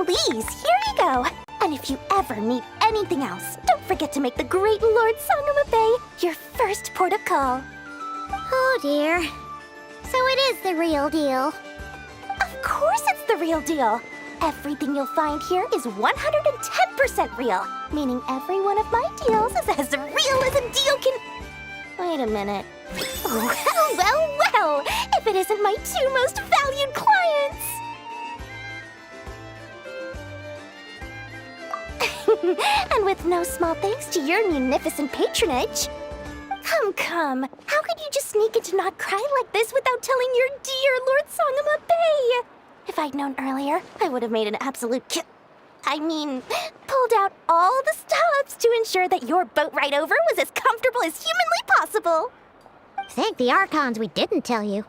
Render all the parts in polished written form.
please, here you go. And if you ever need anything else, don't forget to make the great Lord Sangama Bay your first port of call. Oh dear. So it is the real deal. Of course it's the real deal. Everything you'll find here is 110% real, meaning every one of my deals is as real as a deal can... Wait a minute. Well, if it isn't my two most valued clients! And with no small thanks to your munificent patronage. Come. How could you just sneak into Not Krai like this without telling your dear Lord Sangama Bay? If I'd known earlier, I would have made an absolute pulled out all the stops to ensure that your boat ride over was as comfortable as humanly possible. Thank the Archons we didn't tell you.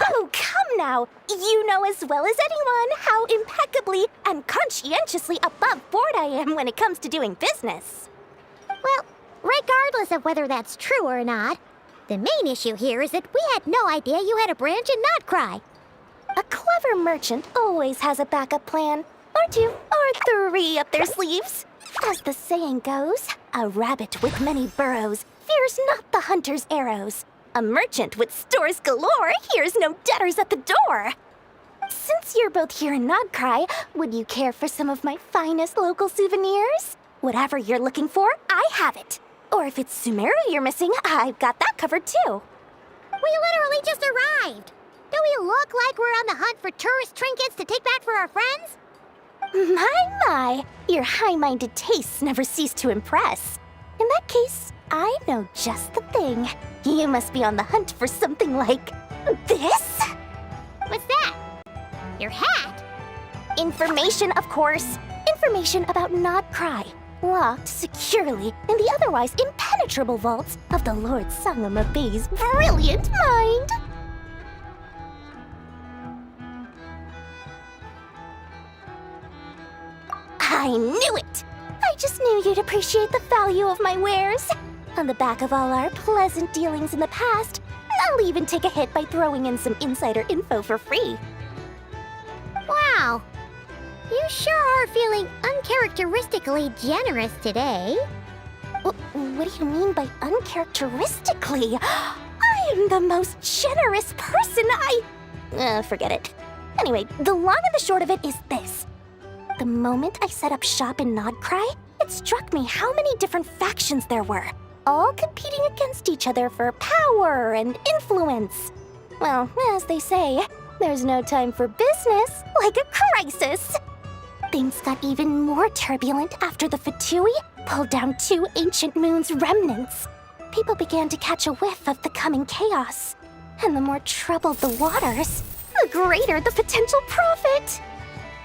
Oh, come now. You know as well as anyone how impeccably and conscientiously above board I am when it comes to doing business. Well, regardless of whether that's true or not, the main issue here is that we had no idea you had a branch in Not Krai. A clever merchant always has a backup plan, or two, or three up their sleeves. As the saying goes, a rabbit with many burrows fears not the hunter's arrows. A merchant with stores galore hears no debtors at the door. Since you're both here in Not Krai, would you care for some of my finest local souvenirs? Whatever you're looking for, I have it. Or if it's Sumeru you're missing, I've got that covered too. We literally just arrived. Do we look like we're on the hunt for tourist trinkets to take back for our friends? My, your high-minded tastes never cease to impress. In that case, I know just the thing. You must be on the hunt for something like this? What's that? Your hat? Information, of course. Information about Not Krai, locked securely in the otherwise impenetrable vaults of the Lord Sangama Bay's brilliant mind. I knew it! I just knew you'd appreciate the value of my wares. On the back of all our pleasant dealings in the past, I'll even take a hit by throwing in some insider info for free. Wow. You sure are feeling uncharacteristically generous today. What do you mean by uncharacteristically? I am the most generous person forget it. Anyway, the long and the short of it is this. The moment I set up shop in Not Krai, it struck me how many different factions there were, all competing against each other for power and influence. Well, as they say, there's no time for business like a crisis. Things got even more turbulent after the Fatui pulled down two ancient moon's remnants. People began to catch a whiff of the coming chaos. And the more troubled the waters, the greater the potential profit.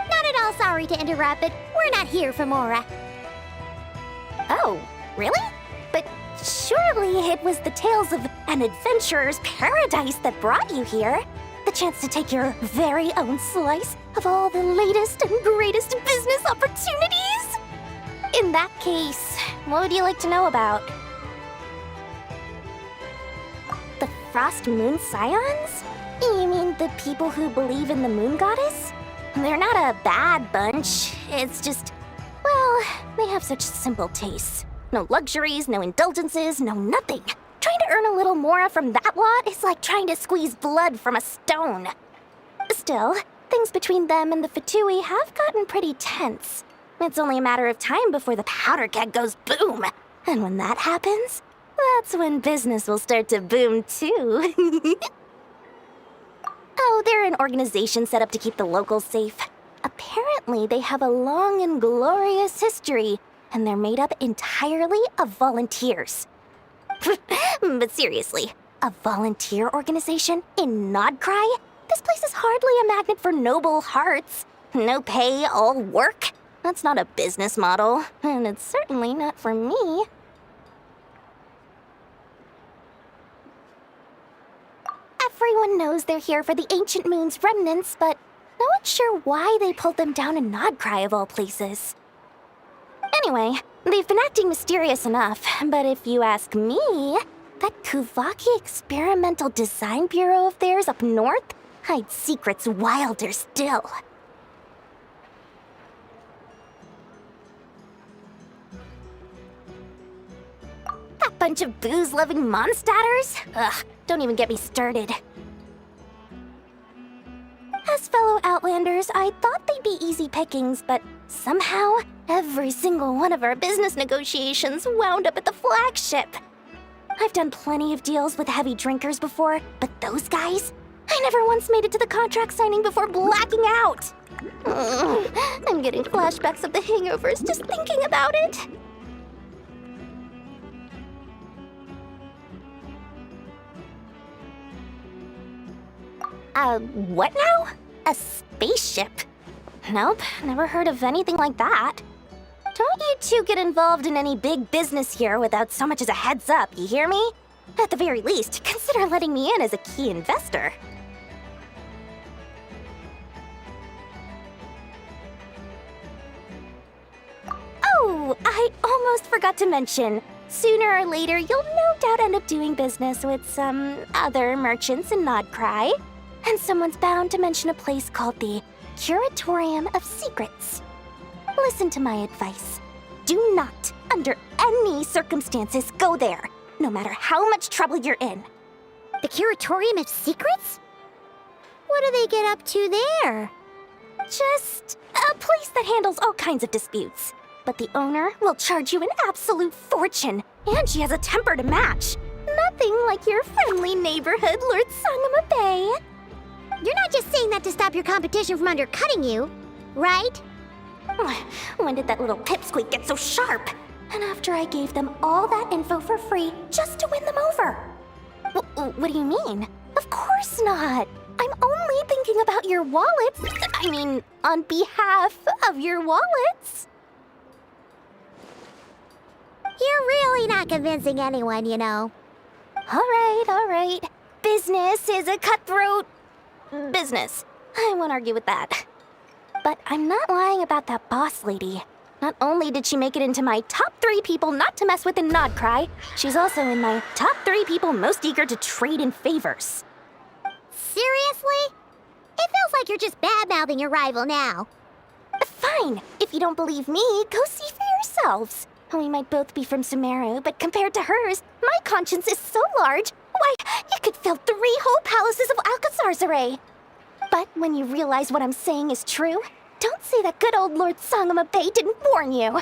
Not at all sorry to interrupt, but we're not here for Mora. Oh, really? But surely it was the tales of an adventurer's paradise that brought you here. The chance to take your very own slice of all the latest and greatest business opportunities? In that case, what would you like to know about? The Frost Moon Scions? You mean the people who believe in the moon goddess? They're not a bad bunch. It's just, well, they have such simple tastes. No luxuries, no indulgences, no nothing. Trying to earn a little more from that lot is like trying to squeeze blood from a stone. Still, things between them and the Fatui have gotten pretty tense. It's only a matter of time before the powder keg goes boom. And when that happens, that's when business will start to boom too. Oh, they're an organization set up to keep the locals safe. Apparently, they have a long and glorious history, and they're made up entirely of volunteers. But seriously, a volunteer organization in Not Krai? This place is hardly a magnet for noble hearts. No pay, all work. That's not a business model, and it's certainly not for me. Everyone knows they're here for the Ancient Moon's remnants, but no one's sure why they pulled them down in Not Krai of all places. Anyway, they've been acting mysterious enough, but if you ask me, that Kuvaki Experimental Design Bureau of theirs up north hides secrets wilder still. Bunch of booze-loving monstaters? Ugh, don't even get me started. As fellow Outlanders, I thought they'd be easy pickings, but somehow, every single one of our business negotiations wound up at the flagship. I've done plenty of deals with heavy drinkers before, but those guys? I never once made it to the contract signing before blacking out. I'm getting flashbacks of the hangovers just thinking about it. What now? A spaceship? Nope, never heard of anything like that. Don't you two get involved in any big business here without so much as a heads up, you hear me? At the very least, consider letting me in as a key investor. Oh, I almost forgot to mention. Sooner or later, you'll no doubt end up doing business with some other merchants in Krai. And someone's bound to mention a place called the Curatorium of Secrets. Listen to my advice. Do not, under any circumstances, go there, no matter how much trouble you're in. The Curatorium of Secrets? What do they get up to there? Just a place that handles all kinds of disputes. But the owner will charge you an absolute fortune, and she has a temper to match. Nothing like your friendly neighborhood Lord Sangama Bay. You're not just saying that to stop your competition from undercutting you, right? When did that little pipsqueak get so sharp? And after I gave them all that info for free just to win them over. What do you mean? Of course not. I'm only thinking about your wallets. I mean, on behalf of your wallets. You're really not convincing anyone, you know. All right. Business is a cutthroat business. I won't argue with that. But I'm not lying about that boss lady. Not only did she make it into my top 3 people not to mess with in Krai, she's also in my top 3 people most eager to trade in favors. Seriously? It feels like you're just bad-mouthing your rival now. Fine. If you don't believe me, go see for yourselves. We might both be from Sumeru, but compared to hers, my conscience is so large, why, you could fill 3 whole palaces of Alcazar's array. But when you realize what I'm saying is true, don't say that good old Lord Sangama Bay didn't warn you.